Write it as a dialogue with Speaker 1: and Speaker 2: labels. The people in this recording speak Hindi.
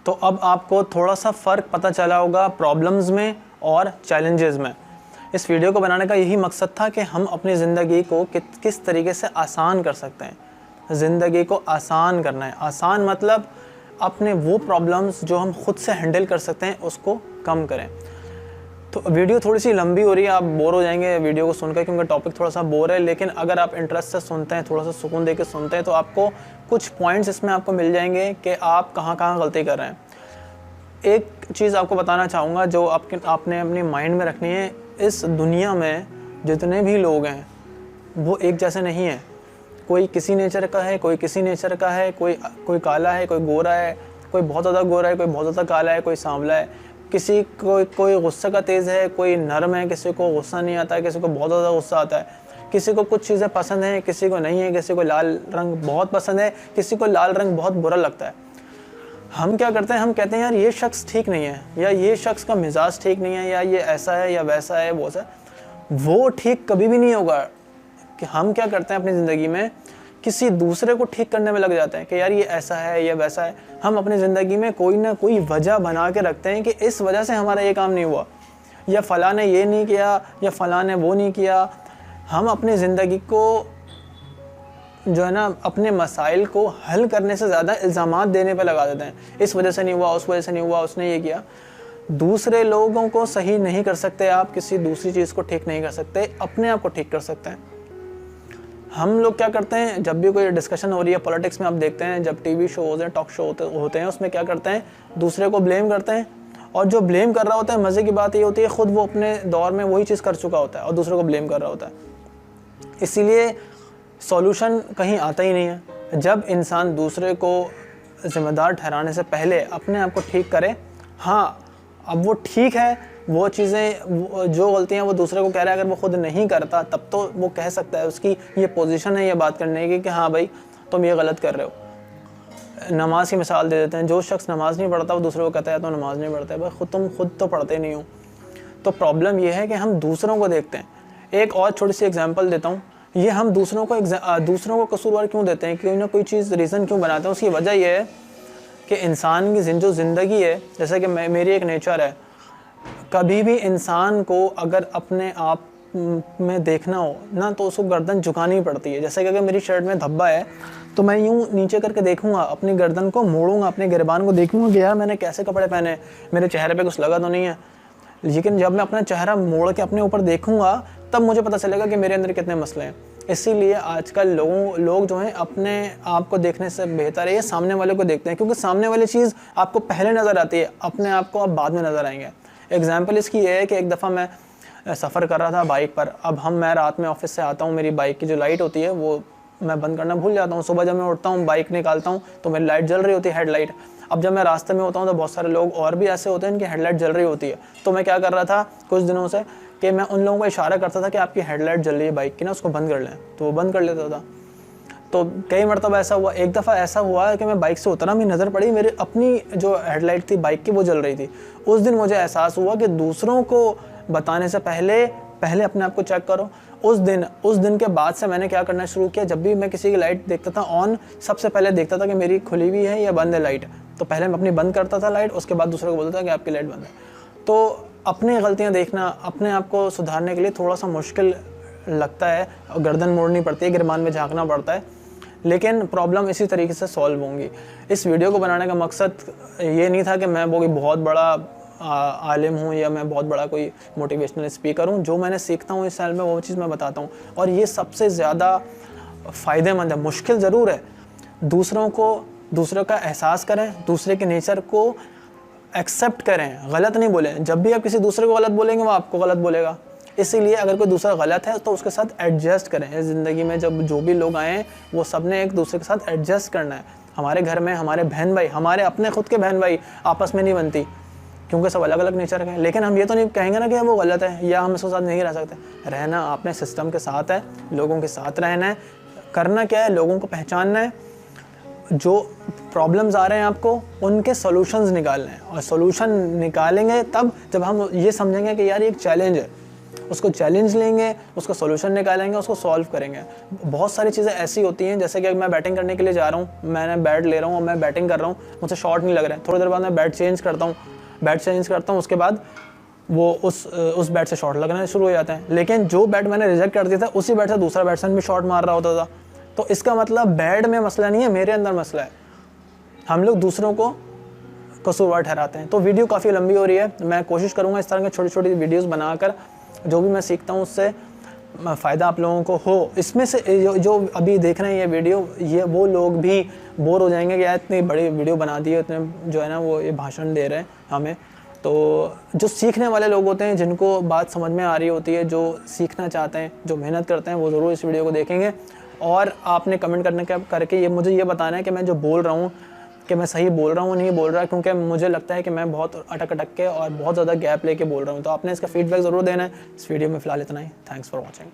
Speaker 1: तो अब आपको थोड़ा सा फ़र्क पता चला होगा प्रॉब्लम्स में और चैलेंजेस में। इस वीडियो को बनाने का यही मकसद था कि हम अपनी ज़िंदगी को किस तरीके से आसान कर सकते हैं। ज़िंदगी को आसान करना है। आसान मतलब अपने वो प्रॉब्लम्स जो हम खुद से हैंडल कर सकते हैं उसको कम करें। तो वीडियो थोड़ी सी लंबी हो रही है, आप बोर हो जाएंगे वीडियो को सुनकर क्योंकि टॉपिक थोड़ा सा बोर है, लेकिन अगर आप इंटरेस्ट से सुनते हैं, थोड़ा सा सुकून देकर सुनते हैं, तो आपको कुछ पॉइंट्स इसमें आपको मिल जाएंगे कि आप कहाँ कहाँ गलती कर रहे हैं। एक चीज़ आपको बताना चाहूँगा जो आपने अपनी माइंड में रखनी है, इस दुनिया में जितने भी लोग हैं वो एक जैसे नहीं हैं। कोई किसी नेचर का है, कोई किसी नेचर का है, कोई काला है, कोई गोरा है, कोई बहुत ज़्यादा गोरा है, कोई बहुत ज़्यादा काला है, कोई सांवला है, किसी कोई गुस्से का तेज़ है, कोई नरम है, किसी को गुस्सा नहीं आता है, किसी को बहुत ज़्यादा गुस्सा आता है, किसी को कुछ चीज़ें पसंद हैं, किसी को नहीं है, किसी को लाल रंग बहुत पसंद है, किसी को लाल रंग बहुत बुरा लगता है। हम क्या करते हैं, हम कहते हैं यार ये शख्स ठीक नहीं है, या ये शख्स का मिजाज ठीक नहीं है, या ये ऐसा है या वैसा है वो सा। वो ठीक कभी भी नहीं होगा। कि हम क्या करते हैं अपनी ज़िंदगी में, किसी दूसरे को ठीक करने में लग जाते हैं कि यार ये ऐसा है या वैसा है। हम अपनी ज़िंदगी में कोई ना कोई वजह बना के रखते हैं कि इस वजह से हमारा ये काम नहीं हुआ, या फ़लाँ ने ये नहीं किया, या फ़लाँ ने वो नहीं किया। हम अपनी ज़िंदगी को जो है ना, अपने मसाइल को हल करने से ज़्यादा इल्ज़ामात देने पे लगा देते हैं। इस वजह से नहीं हुआ, उस वजह से नहीं हुआ, उसने ये किया। दूसरे लोगों को सही नहीं कर सकते आप, किसी दूसरी चीज़ को ठीक नहीं कर सकते, अपने आप को ठीक कर सकते हैं। हम लोग क्या करते हैं, जब भी कोई डिस्कशन हो रही है पॉलिटिक्स में, आप देखते हैं जब टीवी शोज़ हैं, टॉक शो होते हैं, उसमें क्या करते हैं, दूसरे को ब्लेम करते हैं। और जो ब्लेम कर रहा होता है, मज़े की बात ये होती है ख़ुद वो अपने दौर में वही चीज़ कर चुका होता है और दूसरों को ब्लेम कर रहा होता है। इसीलिए सॉल्यूशन कहीं आता ही नहीं है। जब इंसान दूसरे को ज़िम्मेदार ठहराने से पहले अपने आप को ठीक करे, हाँ अब वो ठीक है, वो चीज़ें जो गलतियाँ वो दूसरे को कह रहा है, अगर वो खुद नहीं करता तब तो वो कह सकता है, उसकी ये पोजीशन है ये बात करने की कि हाँ भाई तुम ये गलत कर रहे हो। नमाज की मिसाल दे देते हैं, जो शख्स नमाज़ नहीं पढ़ता वो दूसरे को कहता है तो नमाज़ नहीं पढ़ता है, भाई तुम खुद तो पढ़ते नहीं हो। तो प्रॉब्लम ये है कि हम दूसरों को देखते हैं। एक और छोटी सी एग्जाम्पल देता हूँ, ये हम दूसरों को कसूरवार क्यों देते हैं, कोई ना कोई चीज़ रीज़न क्यों बनाते हैं। उसकी वजह यह है कि इंसान की जो ज़िंदगी है, जैसे कि मेरी एक नेचर है, कभी भी इंसान को अगर अपने आप में देखना हो ना तो उसको गर्दन झुकानी पड़ती है। जैसे कि अगर मेरी शर्ट में धब्बा है तो मैं यूँ नीचे करके देखूंगा, अपनी गर्दन को मोड़ूंगा, अपने गिरबान को देखूंगा कि यार मैंने कैसे कपड़े पहने, मेरे चेहरे पे कुछ लगा तो नहीं है। लेकिन जब मैं अपना चेहरा मोड़ के अपने ऊपर देखूंगा तब मुझे पता चलेगा कि मेरे अंदर कितने मसले हैं। इसीलिए आजकल लोग जो हैं अपने आप को देखने से बेहतर है ये सामने वाले को देखते हैं, क्योंकि सामने वाली चीज़ आपको पहले नज़र आती है, अपने आप को आप बाद में नज़र आएंगे। एग्जाम्पल इसकी ये है कि एक दफ़ा मैं सफ़र कर रहा था बाइक पर। अब मैं रात में ऑफिस से आता हूँ, मेरी बाइक की जो लाइट होती है वो मैं बंद करना भूल जाता हूँ। सुबह जब मैं उठता हूँ बाइक निकालता हूँ तो मेरी लाइट जल रही होती है, हेडलाइट। अब जब मैं रास्ते में होता हूँ तो बहुत सारे लोग और भी ऐसे होते हैं इनकी हेडलाइट जल रही होती है। तो मैं क्या कर रहा था कुछ दिनों से कि मैं उन लोगों को इशारा करता था कि आपकी हेडलाइट जल रही है बाइक की ना, उसको बंद कर लें, तो वो बंद कर लेता था। तो कई मरतबा ऐसा हुआ। एक दफ़ा ऐसा हुआ कि मैं बाइक से उतरा, मेरी नज़र पड़ी मेरी अपनी जो हेडलाइट थी बाइक की वो जल रही थी। उस दिन मुझे एहसास हुआ कि दूसरों को बताने से पहले अपने आप को चेक करो। उस दिन के बाद से मैंने क्या करना शुरू किया, जब भी मैं किसी की लाइट देखता था ऑन, सबसे पहले देखता था कि मेरी खुली हुई है या बंद है लाइट। तो पहले मैं अपनी बंद करता था लाइट, उसके बाद दूसरे को बोलता था कि आपकी लाइट बंद है। तो अपनी गलतियाँ देखना, अपने आप को सुधारने के लिए थोड़ा सा मुश्किल लगता है, गर्दन मोड़नी पड़ती है, गिरबान में झांकना पड़ता है, लेकिन प्रॉब्लम इसी तरीके से सॉल्व होंगी। इस वीडियो को बनाने का मकसद ये नहीं था कि मैं वो बहुत बड़ा आलिम हूँ या मैं बहुत बड़ा कोई मोटिवेशनल स्पीकर हूँ। जो मैंने सीखता हूँ इस साल में वो चीज़ मैं बताता हूँ, और ये सबसे ज़्यादा फ़ायदेमंद है। मुश्किल ज़रूर है, दूसरों का एहसास करें, दूसरे के नेचर को एक्सेप्ट करें, गलत नहीं बोलें। जब भी आप किसी दूसरे को गलत बोलेंगे वो आपको गलत बोलेगा। इसीलिए अगर कोई दूसरा गलत है तो उसके साथ एडजस्ट करें। इस ज़िंदगी में जब जो भी लोग आए वो सब ने एक दूसरे के साथ एडजस्ट करना है। हमारे घर में हमारे बहन भाई, हमारे अपने खुद के बहन भाई आपस में नहीं बनती, क्योंकि सब अलग अलग नेचर के हैं। लेकिन हम ये तो नहीं कहेंगे ना कि वो गलत है या हम उसके साथ नहीं रह सकते। रहना अपने सिस्टम के साथ है, लोगों के साथ रहना है। करना क्या है, लोगों को पहचानना है, जो प्रॉब्लम्स आ रहे हैं आपको उनके सॉल्यूशंस निकालने हैं। और सॉल्यूशन निकालेंगे तब जब हम ये समझेंगे कि यार ये एक चैलेंज है, उसको चैलेंज लेंगे, उसका सोल्यूशन निकालेंगे, उसको सॉल्व करेंगे। बहुत सारी चीज़ें ऐसी होती हैं, जैसे कि मैं बैटिंग करने के लिए जा रहा हूँ, मैंने बैट ले रहा हूँ और मैं बैटिंग कर रहा हूँ, मुझे शॉट नहीं लग रहा है, थोड़ी देर बाद मैं बैट चेंज करता हूँ, उसके बाद वो उस बैट से शॉट लगना शुरू हो जाते हैं। लेकिन जो बैट मैंने रिजेक्ट कर दिया था, उसी बैट से दूसरा बैट्समैन भी शॉट मार रहा होता था। तो इसका मतलब बैट में मसला नहीं है, मेरे अंदर मसला है। हम लोग दूसरों को कसूरवार ठहराते हैं। तो वीडियो काफ़ी लंबी हो रही है, मैं कोशिश करूँगा इस तरह की छोटी छोटी वीडियोस बनाकर जो भी मैं सीखता हूँ उससे फ़ायदा आप लोगों को हो। इसमें से जो अभी देख रहे हैं ये वीडियो, ये वो लोग भी बोर हो जाएंगे कि यार इतनी बड़ी वीडियो बना दी है, इतने जो है ना वो ये भाषण दे रहे हैं हमें। तो जो सीखने वाले लोग होते हैं, जिनको बात समझ में आ रही होती है, जो सीखना चाहते हैं, जो मेहनत करते हैं, वो ज़रूर इस वीडियो को देखेंगे। और आपने कमेंट करके मुझे ये बताना है कि मैं जो बोल रहा हूँ कि मैं सही बोल रहा हूँ नहीं बोल रहा, क्योंकि मुझे लगता है कि मैं बहुत अटक के और बहुत ज़्यादा गैप लेके बोल रहा हूँ। तो आपने इसका फीडबैक ज़रूर देना है। इस वीडियो में फ़िलहाल इतना ही। Thanks for watching.